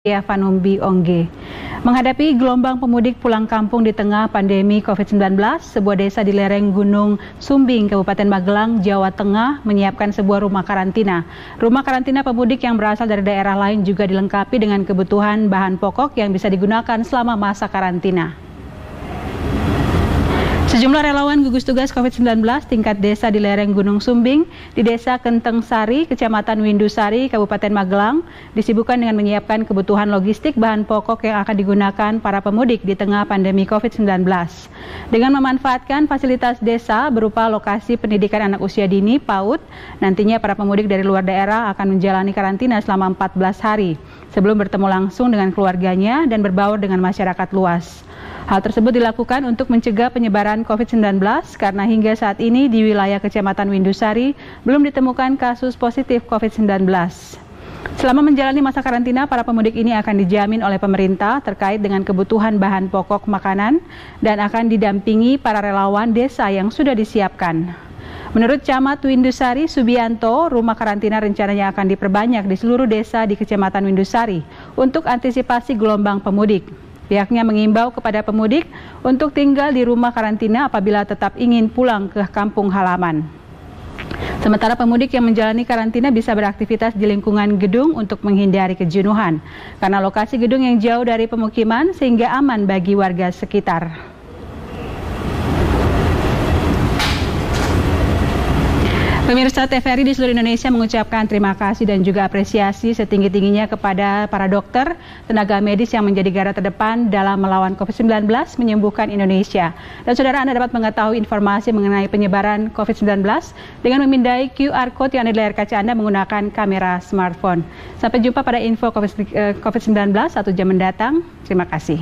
Vanumbi Ongge. Menghadapi gelombang pemudik pulang kampung di tengah pandemi COVID-19, sebuah desa di lereng Gunung Sumbing, Kabupaten Magelang, Jawa Tengah menyiapkan sebuah rumah karantina. Rumah karantina pemudik yang berasal dari daerah lain juga dilengkapi dengan kebutuhan bahan pokok yang bisa digunakan selama masa karantina. Sejumlah relawan gugus tugas COVID-19 tingkat desa di lereng Gunung Sumbing di Desa Kenteng Sari, Kecamatan Windusari, Kabupaten Magelang, disibukkan dengan menyiapkan kebutuhan logistik bahan pokok yang akan digunakan para pemudik di tengah pandemi COVID-19. Dengan memanfaatkan fasilitas desa berupa lokasi pendidikan anak usia dini (PAUD), nantinya para pemudik dari luar daerah akan menjalani karantina selama 14 hari sebelum bertemu langsung dengan keluarganya dan berbaur dengan masyarakat luas. Hal tersebut dilakukan untuk mencegah penyebaran COVID-19 karena hingga saat ini di wilayah Kecamatan Windusari belum ditemukan kasus positif COVID-19. Selama menjalani masa karantina, para pemudik ini akan dijamin oleh pemerintah terkait dengan kebutuhan bahan pokok makanan dan akan didampingi para relawan desa yang sudah disiapkan. Menurut Camat Windusari, Subianto, rumah karantina rencananya akan diperbanyak di seluruh desa di Kecamatan Windusari untuk antisipasi gelombang pemudik. Pihaknya mengimbau kepada pemudik untuk tinggal di rumah karantina apabila tetap ingin pulang ke kampung halaman. Sementara pemudik yang menjalani karantina bisa beraktivitas di lingkungan gedung untuk menghindari kejenuhan, karena lokasi gedung yang jauh dari pemukiman sehingga aman bagi warga sekitar. Pemirsa TVRI di seluruh Indonesia mengucapkan terima kasih dan juga apresiasi setinggi-tingginya kepada para dokter, tenaga medis yang menjadi garda terdepan dalam melawan COVID-19 menyembuhkan Indonesia. Dan saudara, Anda dapat mengetahui informasi mengenai penyebaran COVID-19 dengan memindai QR Code yang ada di layar kaca Anda menggunakan kamera smartphone. Sampai jumpa pada info COVID-19 1 jam mendatang. Terima kasih.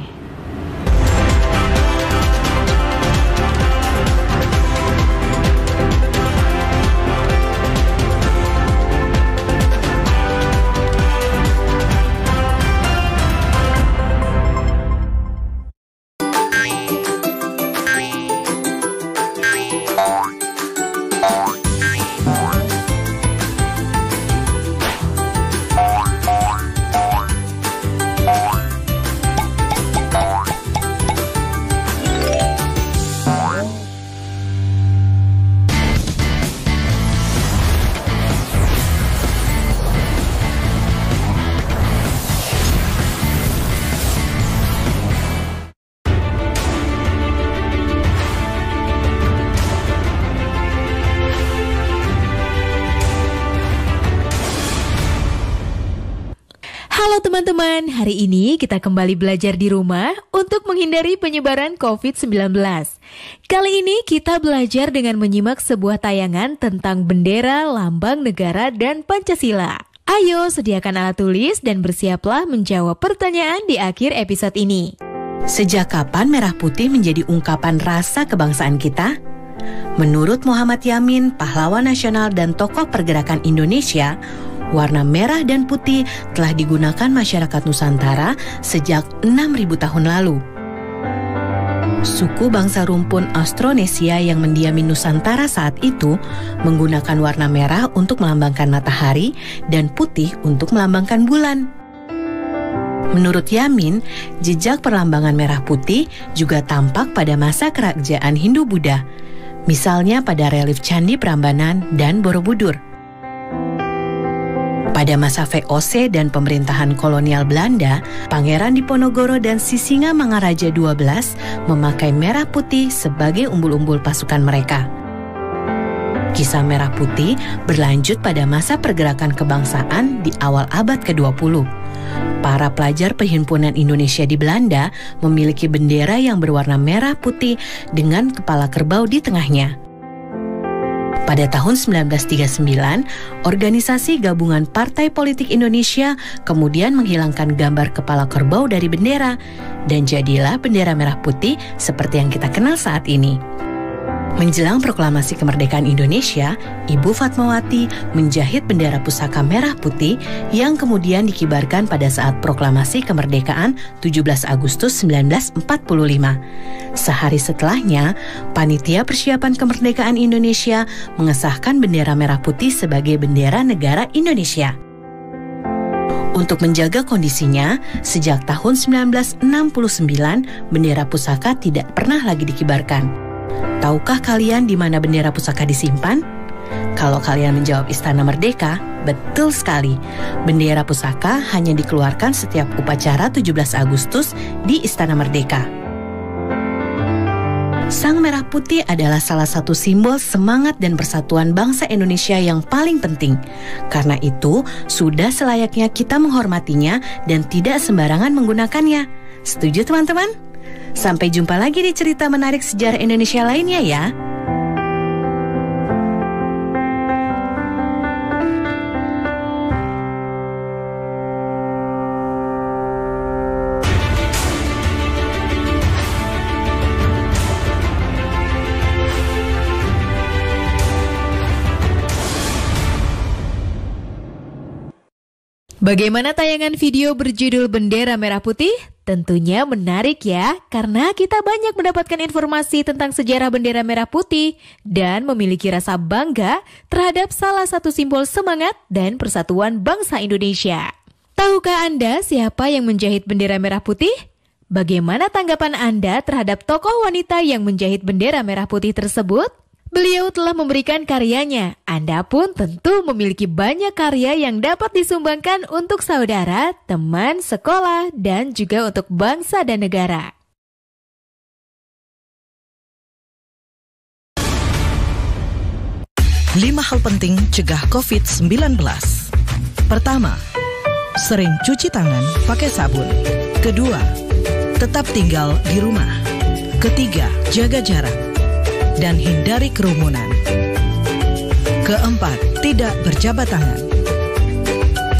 Halo teman-teman, hari ini kita kembali belajar di rumah untuk menghindari penyebaran COVID-19. Kali ini kita belajar dengan menyimak sebuah tayangan tentang bendera, lambang negara, dan Pancasila. Ayo sediakan alat tulis dan bersiaplah menjawab pertanyaan di akhir episode ini. Sejak kapan merah putih menjadi ungkapan rasa kebangsaan kita? Menurut Muhammad Yamin, pahlawan nasional dan tokoh pergerakan Indonesia, warna merah dan putih telah digunakan masyarakat Nusantara sejak 6.000 tahun lalu. Suku bangsa rumpun Austronesia yang mendiami Nusantara saat itu menggunakan warna merah untuk melambangkan matahari dan putih untuk melambangkan bulan. Menurut Yamin, jejak perlambangan merah putih juga tampak pada masa kerajaan Hindu-Buddha, misalnya pada relief Candi Prambanan dan Borobudur. Pada masa VOC dan pemerintahan kolonial Belanda, Pangeran Diponegoro dan Sisingamangaraja XII memakai merah putih sebagai umbul-umbul pasukan mereka. Kisah merah putih berlanjut pada masa pergerakan kebangsaan di awal abad ke-20. Para pelajar Perhimpunan Indonesia di Belanda memiliki bendera yang berwarna merah putih dengan kepala kerbau di tengahnya. Pada tahun 1939, Organisasi Gabungan Partai Politik Indonesia kemudian menghilangkan gambar kepala kerbau dari bendera dan jadilah bendera merah putih seperti yang kita kenal saat ini. Menjelang proklamasi kemerdekaan Indonesia, Ibu Fatmawati menjahit bendera pusaka merah putih yang kemudian dikibarkan pada saat proklamasi kemerdekaan 17 Agustus 1945. Sehari setelahnya, Panitia Persiapan Kemerdekaan Indonesia mengesahkan bendera merah putih sebagai bendera negara Indonesia. Untuk menjaga kondisinya, sejak tahun 1969, bendera pusaka tidak pernah lagi dikibarkan. Tahukah kalian di mana bendera pusaka disimpan? Kalau kalian menjawab Istana Merdeka, betul sekali. Bendera pusaka hanya dikeluarkan setiap upacara 17 Agustus di Istana Merdeka. Sang Merah Putih adalah salah satu simbol semangat dan persatuan bangsa Indonesia yang paling penting. Karena itu, sudah selayaknya kita menghormatinya dan tidak sembarangan menggunakannya. Setuju teman-teman? Sampai jumpa lagi di cerita menarik sejarah Indonesia lainnya ya. Bagaimana tayangan video berjudul Bendera Merah Putih? Tentunya menarik ya, karena kita banyak mendapatkan informasi tentang sejarah bendera merah putih dan memiliki rasa bangga terhadap salah satu simbol semangat dan persatuan bangsa Indonesia. Tahukah Anda siapa yang menjahit bendera merah putih? Bagaimana tanggapan Anda terhadap tokoh wanita yang menjahit bendera merah putih tersebut? Beliau telah memberikan karyanya. Anda pun tentu memiliki banyak karya yang dapat disumbangkan untuk saudara, teman, sekolah, dan juga untuk bangsa dan negara. Lima hal penting cegah COVID-19. Pertama, sering cuci tangan pakai sabun. Kedua, tetap tinggal di rumah. Ketiga, jaga jarak dan hindari kerumunan. Keempat, tidak berjabat tangan.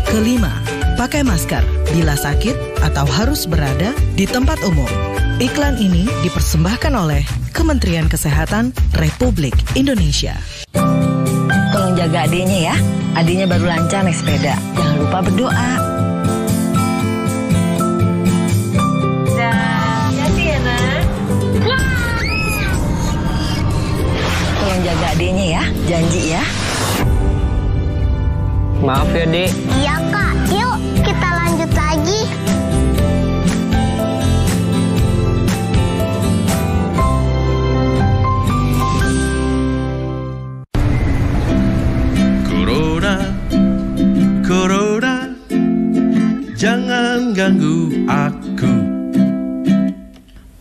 Kelima, pakai masker bila sakit atau harus berada di tempat umum. Iklan ini dipersembahkan oleh Kementerian Kesehatan Republik Indonesia. Tolong jaga adiknya ya. Adiknya baru lancar naik sepeda. Jangan lupa berdoa. Jaga adiknya ya, janji ya. Maaf ya, Dek. Iya, Kak. Yuk, kita lanjut lagi. Corona, Corona, jangan ganggu aku.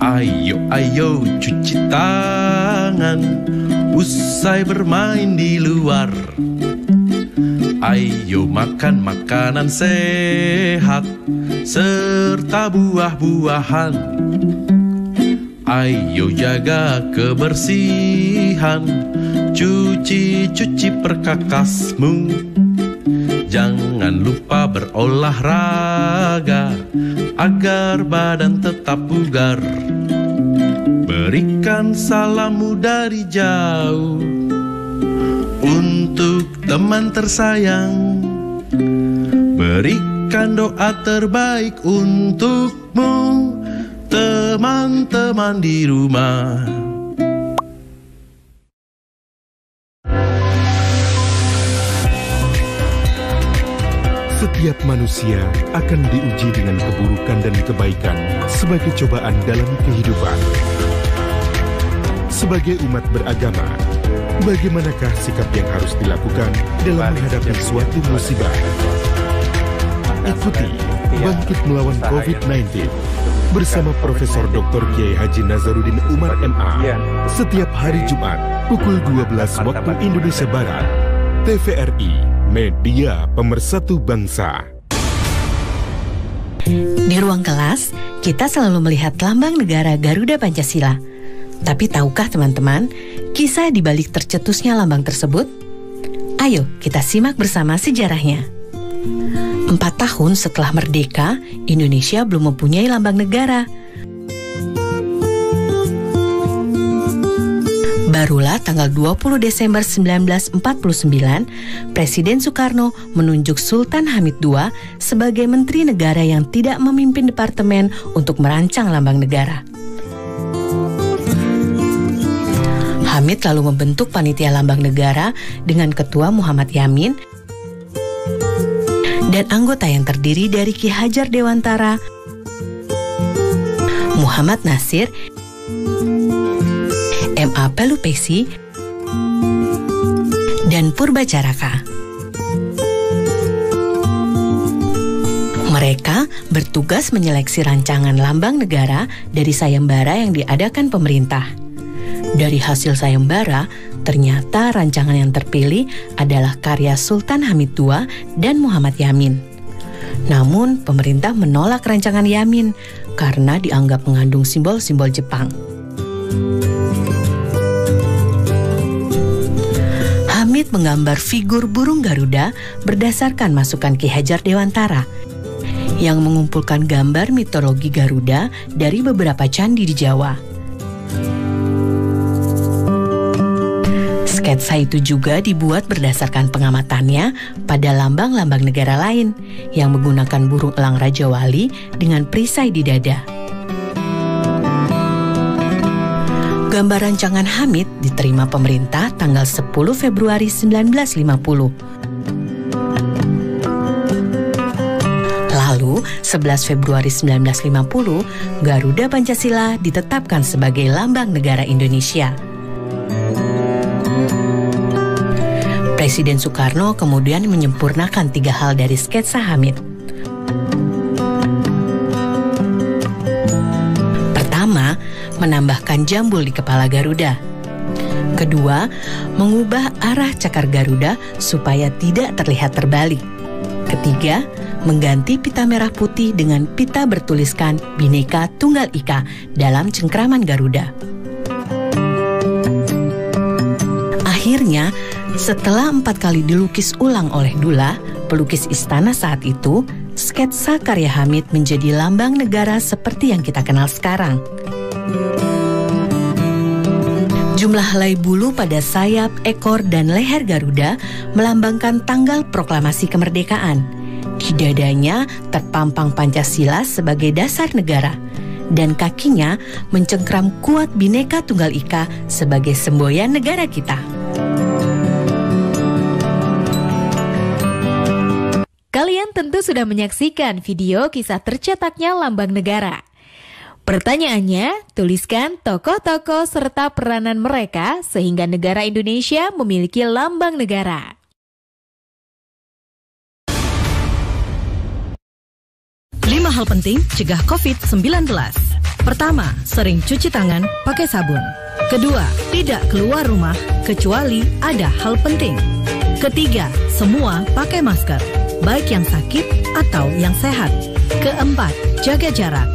Ayo, ayo cuci tangan usai bermain di luar. Ayo makan makanan sehat serta buah-buahan. Ayo jaga kebersihan, cuci perkakasmu. Jangan lupa berolahraga agar badan tetap bugar. Berikan salammu dari jauh untuk teman tersayang. Berikan doa terbaik untukmu, teman-teman di rumah. Setiap manusia akan diuji dengan keburukan dan kebaikan sebagai cobaan dalam kehidupan. Sebagai umat beragama, bagaimanakah sikap yang harus dilakukan dalam menghadapi suatu musibah? Ikuti Bangkit Melawan COVID-19 bersama Profesor Dr. Kiai Haji Nazaruddin Umar MA setiap hari Jumat pukul 12 waktu Indonesia Barat. TVRI, Media Pemersatu Bangsa. Di ruang kelas, kita selalu melihat lambang negara Garuda Pancasila. Tapi tahukah teman-teman, kisah di balik tercetusnya lambang tersebut? Ayo kita simak bersama sejarahnya. 4 tahun setelah merdeka, Indonesia belum mempunyai lambang negara. Barulah tanggal 20 Desember 1949, Presiden Soekarno menunjuk Sultan Hamid II sebagai Menteri Negara yang tidak memimpin departemen untuk merancang lambang negara. Hamid lalu membentuk panitia lambang negara dengan Ketua Muhammad Yamin dan anggota yang terdiri dari Ki Hajar Dewantara, Muhammad Nasir, M.A. Pelupesi, dan Purbacaraka. Mereka bertugas menyeleksi rancangan lambang negara dari sayembara yang diadakan pemerintah. Dari hasil sayembara, ternyata rancangan yang terpilih adalah karya Sultan Hamid II dan Muhammad Yamin. Namun, pemerintah menolak rancangan Yamin karena dianggap mengandung simbol-simbol Jepang. Hamid menggambar figur burung Garuda berdasarkan masukan Ki Hajar Dewantara yang mengumpulkan gambar mitologi Garuda dari beberapa candi di Jawa. Sketsa itu juga dibuat berdasarkan pengamatannya pada lambang-lambang negara lain yang menggunakan burung elang Raja Wali dengan perisai di dada. Gambar rancangan Hamid diterima pemerintah tanggal 10 Februari 1950. Lalu, 11 Februari 1950, Garuda Pancasila ditetapkan sebagai lambang negara Indonesia. Presiden Soekarno kemudian menyempurnakan 3 hal dari sketsa Hamid. Pertama, menambahkan jambul di kepala Garuda. Kedua, mengubah arah cakar Garuda supaya tidak terlihat terbalik. Ketiga, mengganti pita merah putih dengan pita bertuliskan Bhinneka Tunggal Ika dalam cengkraman Garuda. Akhirnya, setelah 4 kali dilukis ulang oleh Dullah, pelukis istana saat itu, sketsa karya Hamid menjadi lambang negara seperti yang kita kenal sekarang. Jumlah helai bulu pada sayap, ekor, dan leher Garuda melambangkan tanggal proklamasi kemerdekaan. Di dadanya terpampang Pancasila sebagai dasar negara, dan kakinya mencengkram kuat Bhinneka Tunggal Ika sebagai semboyan negara kita. Kalian tentu sudah menyaksikan video kisah tercetaknya lambang negara. Pertanyaannya, tuliskan tokoh-tokoh serta peranan mereka sehingga negara Indonesia memiliki lambang negara. Hal penting cegah COVID-19. Pertama, sering cuci tangan pakai sabun. Kedua, tidak keluar rumah kecuali ada hal penting. Ketiga, semua pakai masker, baik yang sakit atau yang sehat. Keempat, jaga jarak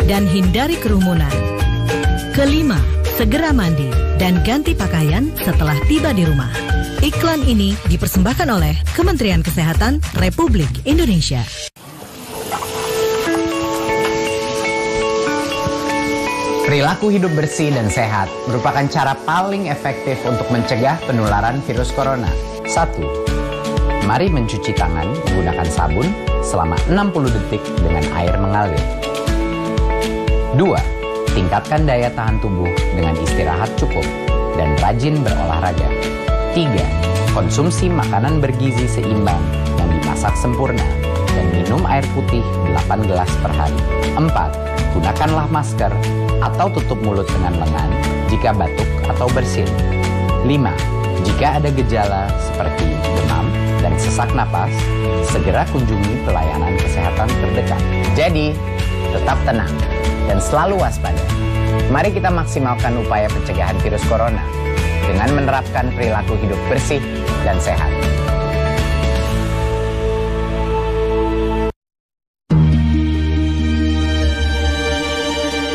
dan hindari kerumunan. Kelima, segera mandi dan ganti pakaian setelah tiba di rumah. Iklan ini dipersembahkan oleh Kementerian Kesehatan Republik Indonesia. Perilaku hidup bersih dan sehat merupakan cara paling efektif untuk mencegah penularan virus corona. 1. Mari mencuci tangan menggunakan sabun selama 60 detik dengan air mengalir. 2. Tingkatkan daya tahan tubuh dengan istirahat cukup dan rajin berolahraga. 3. Konsumsi makanan bergizi seimbang yang dimasak sempurna dan minum air putih 8 gelas per hari. 4. Gunakanlah masker atau tutup mulut dengan lengan jika batuk atau bersin. 5. Jika ada gejala seperti demam dan sesak napas, segera kunjungi pelayanan kesehatan terdekat. Jadi, tetap tenang dan selalu waspada. Mari kita maksimalkan upaya pencegahan virus corona dengan menerapkan perilaku hidup bersih dan sehat.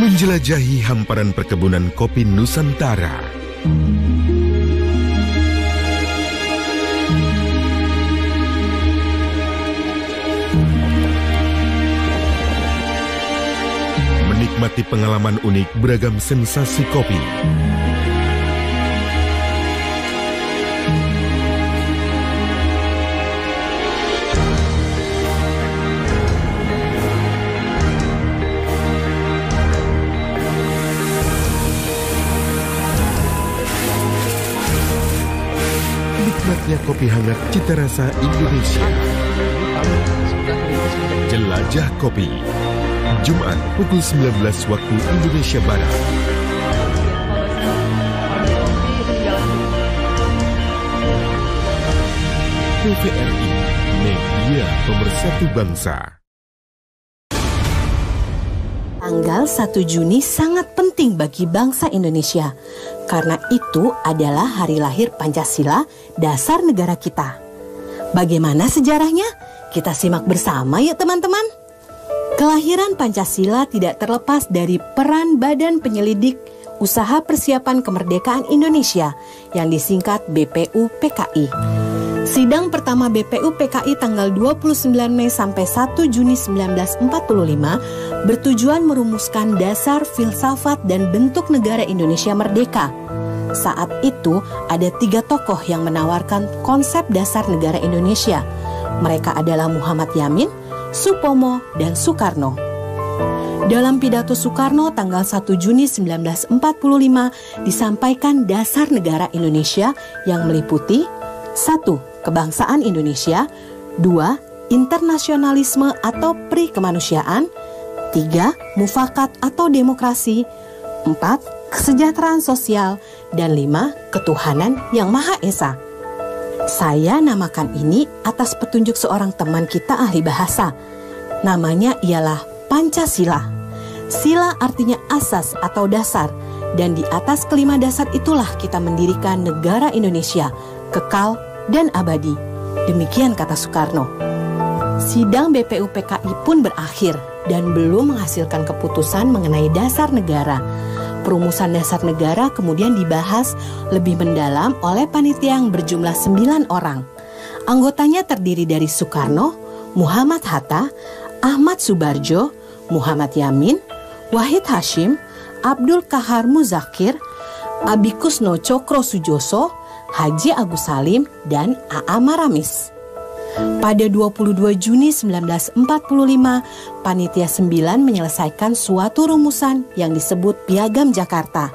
Menjelajahi hamparan perkebunan kopi Nusantara. Menikmati pengalaman unik beragam sensasi kopi. Nikmatnya kopi hangat cita rasa Indonesia. Jelajah Kopi, Jumat pukul 19 waktu Indonesia Barat. TVRI, media pemersatu bangsa. Tanggal 1 Juni sangat penting bagi bangsa Indonesia, karena itu adalah hari lahir Pancasila, dasar negara kita. Bagaimana sejarahnya? Kita simak bersama yuk teman-teman. Kelahiran Pancasila tidak terlepas dari peran Badan Penyelidik Usaha Persiapan Kemerdekaan Indonesia yang disingkat BPUPKI. Sidang pertama BPUPKI tanggal 29 Mei sampai 1 Juni 1945 bertujuan merumuskan dasar filsafat dan bentuk negara Indonesia merdeka. Saat itu ada 3 tokoh yang menawarkan konsep dasar negara Indonesia. Mereka adalah Muhammad Yamin, Supomo, dan Soekarno. Dalam pidato Soekarno tanggal 1 Juni 1945 disampaikan dasar negara Indonesia yang meliputi 1. Kebangsaan Indonesia, 2. Internasionalisme atau pri kemanusiaan, 3. Mufakat atau demokrasi, 4. Kesejahteraan sosial, dan 5. Ketuhanan yang Maha Esa. Saya namakan ini atas petunjuk seorang teman kita ahli bahasa. Namanya ialah Pancasila. Sila artinya asas atau dasar, dan di atas kelima dasar itulah kita mendirikan negara Indonesia, kekal dan abadi. Demikian kata Soekarno. Sidang BPUPKI pun berakhir dan belum menghasilkan keputusan mengenai dasar negara. Perumusan dasar negara kemudian dibahas lebih mendalam oleh panitia yang berjumlah 9 orang. Anggotanya terdiri dari Soekarno, Muhammad Hatta, Ahmad Subarjo, Muhammad Yamin, Wahid Hashim, Abdul Kahar Muzakir, Abikusno Cokro Sujoso, Haji Agus Salim, dan A.A. Maramis. Pada 22 Juni 1945, Panitia 9 menyelesaikan suatu rumusan yang disebut Piagam Jakarta.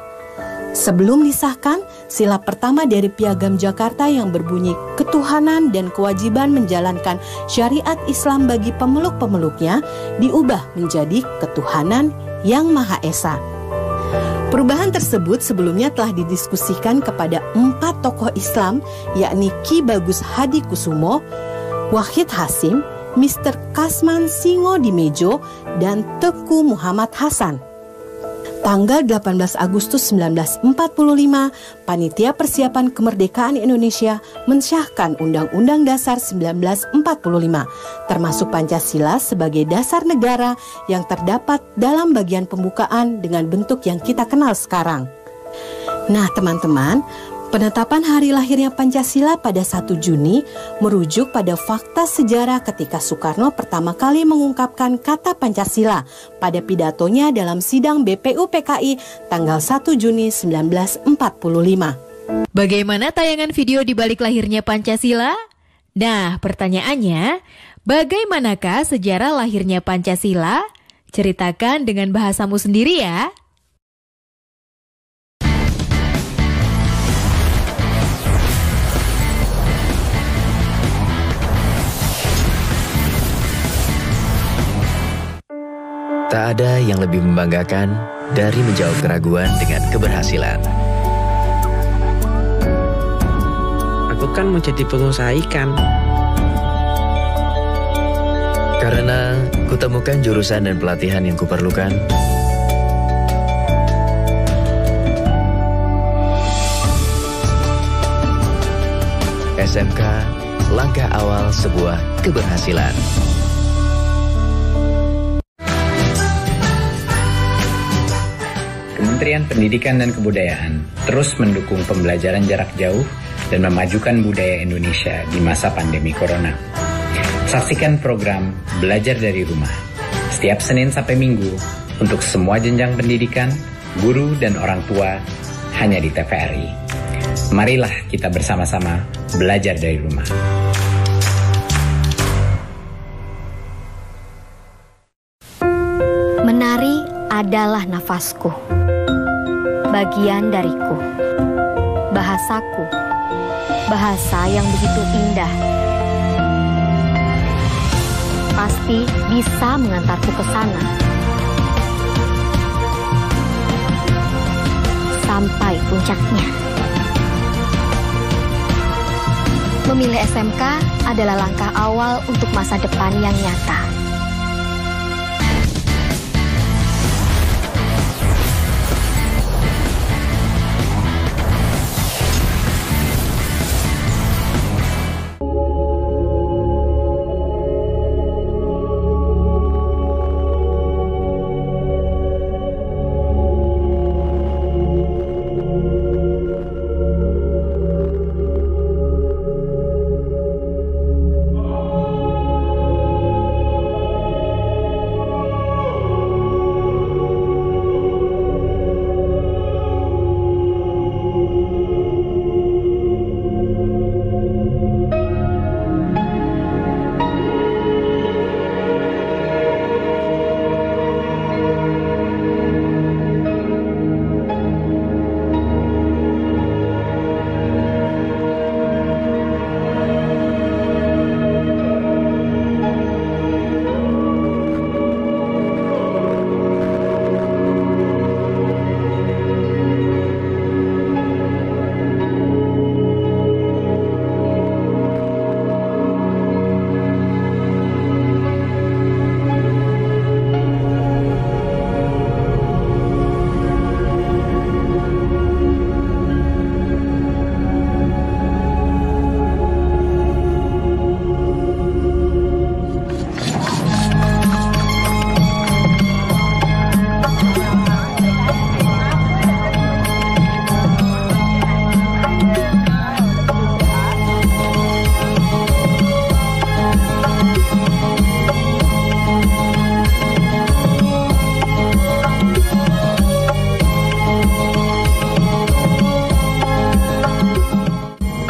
Sebelum disahkan, sila pertama dari Piagam Jakarta yang berbunyi ketuhanan dan kewajiban menjalankan syariat Islam bagi pemeluk-pemeluknya diubah menjadi ketuhanan yang Maha Esa. Perubahan tersebut sebelumnya telah didiskusikan kepada 4 tokoh Islam, yakni Ki Bagus Hadi Kusumo, Wahid Hasim, Mr. Kasman Singo Dimejo, dan Teku Muhammad Hasan. Tanggal 18 Agustus 1945, Panitia Persiapan Kemerdekaan Indonesia mensyahkan Undang-Undang Dasar 1945, termasuk Pancasila sebagai dasar negara yang terdapat dalam bagian pembukaan dengan bentuk yang kita kenal sekarang. Nah teman-teman, penetapan hari lahirnya Pancasila pada 1 Juni merujuk pada fakta sejarah ketika Soekarno pertama kali mengungkapkan kata Pancasila pada pidatonya dalam sidang BPUPKI tanggal 1 Juni 1945. Bagaimana tayangan video di balik lahirnya Pancasila? Nah, pertanyaannya, bagaimanakah sejarah lahirnya Pancasila? Ceritakan dengan bahasamu sendiri ya. Tak ada yang lebih membanggakan dari menjawab keraguan dengan keberhasilan. Aku kan mau jadi pengusaha ikan. Karena kutemukan jurusan dan pelatihan yang kuperlukan. SMK, langkah awal sebuah keberhasilan. Kementerian Pendidikan dan Kebudayaan terus mendukung pembelajaran jarak jauh dan memajukan budaya Indonesia di masa pandemi Corona. Saksikan program Belajar dari Rumah setiap Senin sampai Minggu untuk semua jenjang pendidikan, guru, dan orang tua hanya di TVRI. Marilah kita bersama-sama belajar dari rumah. Menari adalah nafasku, bagian dariku, bahasaku, bahasa yang begitu indah. pasti bisa mengantarku ke sana. Sampai puncaknya. Memilih SMK adalah langkah awal untuk masa depan yang nyata.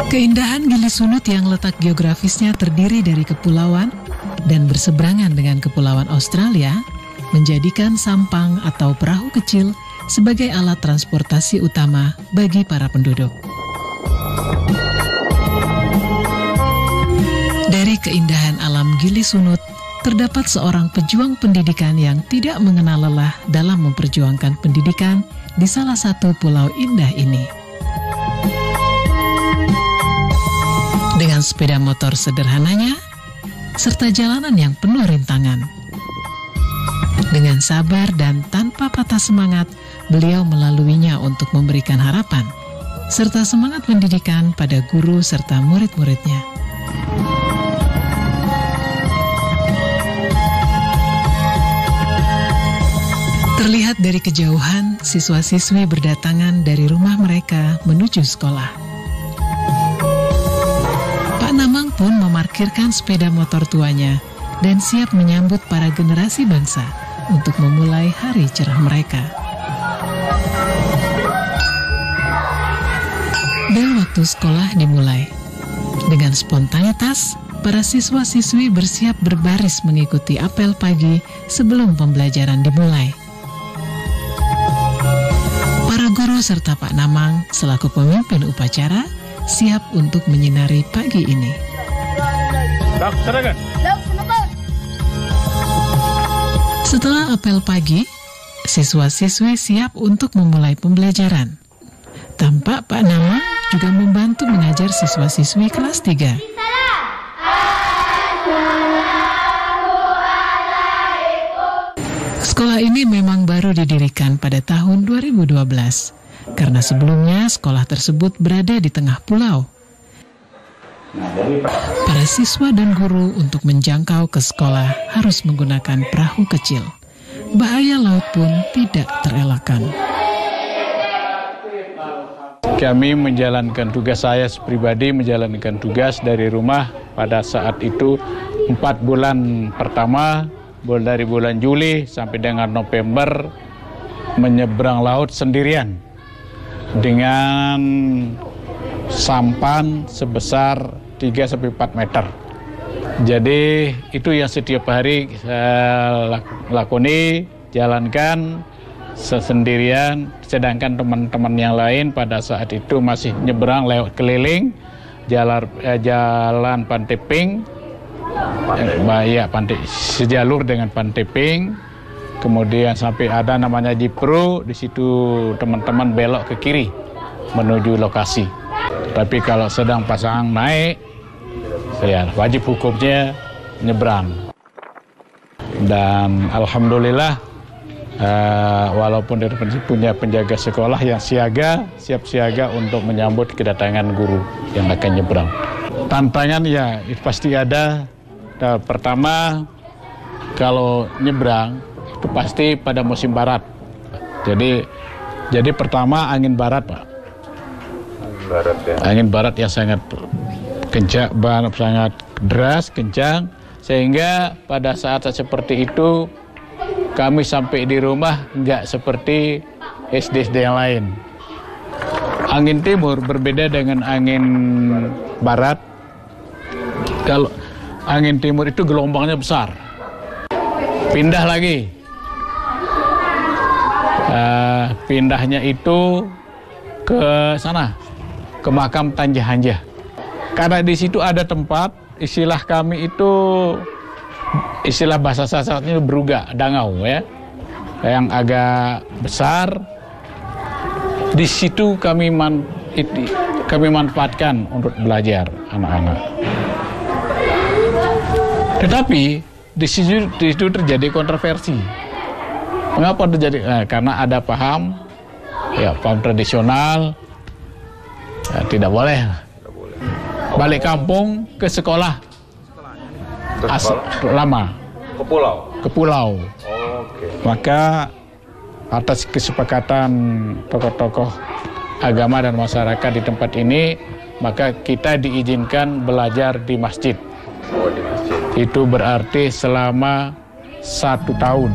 Keindahan Gili Sunut yang letak geografisnya terdiri dari kepulauan dan berseberangan dengan kepulauan Australia menjadikan sampang atau perahu kecil sebagai alat transportasi utama bagi para penduduk. Dari keindahan alam Gili Sunut, terdapat seorang pejuang pendidikan yang tidak mengenal lelah dalam memperjuangkan pendidikan di salah satu pulau indah ini. Dengan sepeda motor sederhananya, serta jalanan yang penuh rintangan. Dengan sabar dan tanpa patah semangat, beliau melaluinya untuk memberikan harapan, serta semangat pendidikan pada guru serta murid-muridnya. Terlihat dari kejauhan, siswa-siswi berdatangan dari rumah mereka menuju sekolah. Pak Namang pun memarkirkan sepeda motor tuanya dan siap menyambut para generasi bangsa untuk memulai hari cerah mereka. Dan waktu sekolah dimulai. Dengan spontanitas, para siswa-siswi bersiap berbaris mengikuti apel pagi sebelum pembelajaran dimulai. Para guru serta Pak Namang selaku pemimpin upacara siap untuk menyinari pagi ini. Setelah apel pagi, siswa-siswi siap untuk memulai pembelajaran. Tampak Pak Namang juga membantu mengajar siswa-siswi kelas 3. Sekolah ini memang baru didirikan pada tahun 2012. Karena sebelumnya sekolah tersebut berada di tengah pulau. Para siswa dan guru untuk menjangkau ke sekolah harus menggunakan perahu kecil. Bahaya laut pun tidak terelakkan. Kami menjalankan tugas, saya pribadi menjalankan tugas dari rumah pada saat itu 4 bulan pertama, dari bulan Juli sampai dengan November, menyeberang laut sendirian. Dengan sampan sebesar 3-4 meter. Jadi itu yang setiap hari saya lakoni, jalankan sendirian, sedangkan teman-teman yang lain pada saat itu masih nyeberang lewat keliling, jalan Panteping, Pantai sejalur dengan Pantai Pink. Kemudian sampai ada namanya Jipro, di situ teman-teman belok ke kiri menuju lokasi. Tapi kalau sedang pasangan naik, ya wajib hukumnya nyebrang. Dan alhamdulillah, walaupun dari punya penjaga sekolah yang siap siaga untuk menyambut kedatangan guru yang akan nyebrang. Tantangan ya pasti ada. Pertama, kalau nyebrang itu pasti pada musim barat. Jadi pertama angin barat, Pak. Angin barat yang sangat kencang, sangat deras, kencang, sehingga pada saat seperti itu kami sampai di rumah nggak seperti SD yang lain. Angin timur berbeda dengan angin barat. Kalau angin timur itu gelombangnya besar, pindah lagi. Pindahnya itu ke sana, ke makam Tanja Hanja. Karena di situ ada tempat, istilah kami itu, istilah bahasa Sasatnya beruga, dangau ya, yang agak besar. Di situ kami manfaatkan untuk belajar anak-anak. Tetapi di situ terjadi kontroversi. Mengapa terjadi? Karena ada paham tradisional, tidak boleh balik kampung ke sekolah lama, ke pulau. Maka atas kesepakatan tokoh-tokoh agama dan masyarakat di tempat ini, maka kita diizinkan belajar di masjid. Itu berarti selama 1 tahun.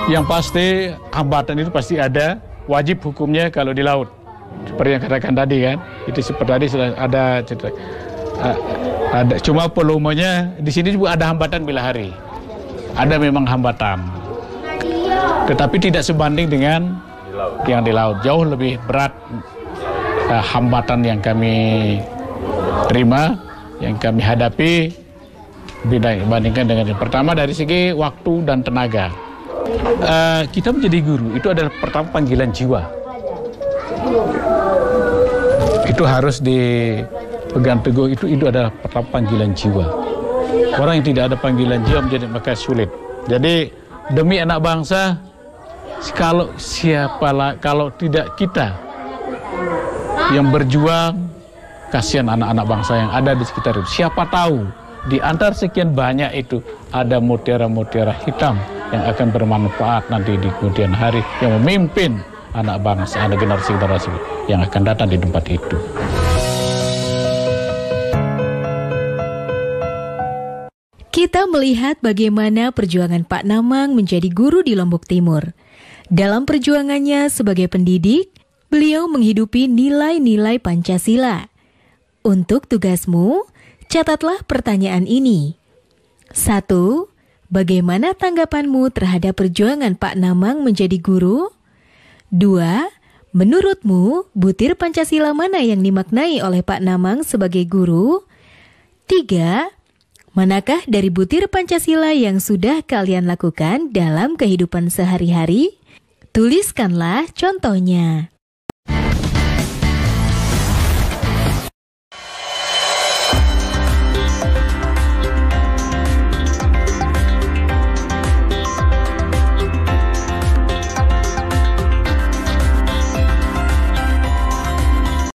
Yang pasti hambatan itu pasti ada, wajib hukumnya kalau di laut. Seperti yang katakan tadi kan, itu seperti tadi sudah ada cerita. Ada, cuma volumenya di sini juga ada hambatan bila hari. Ada memang hambatan. Tetapi tidak sebanding dengan yang di laut. Jauh lebih berat hambatan yang kami terima, yang kami hadapi dibandingkan dengan yang pertama dari segi waktu dan tenaga. Kita menjadi guru itu adalah pertama panggilan jiwa. Itu harus dipegang teguh, itu pada panggilan jiwa. Orang yang tidak ada panggilan jiwa menjadi maka sulit. Jadi demi anak bangsa, kalau tidak kita yang berjuang, kasihan anak-anak bangsa yang ada di sekitar itu. Siapa tahu di antara sekian banyak itu ada mutiara-mutiara hitam yang akan bermanfaat nanti di kemudian hari, yang memimpin anak bangsa, anak generasi-generasi yang akan datang di tempat itu. Kita melihat bagaimana perjuangan Pak Namang menjadi guru di Lombok Timur. Dalam perjuangannya sebagai pendidik, beliau menghidupi nilai-nilai Pancasila. Untuk tugasmu, catatlah pertanyaan ini. 1. Bagaimana tanggapanmu terhadap perjuangan Pak Namang menjadi guru? 2. Menurutmu, butir Pancasila mana yang dimaknai oleh Pak Namang sebagai guru? 3. Manakah dari butir Pancasila yang sudah kalian lakukan dalam kehidupan sehari-hari? Tuliskanlah contohnya.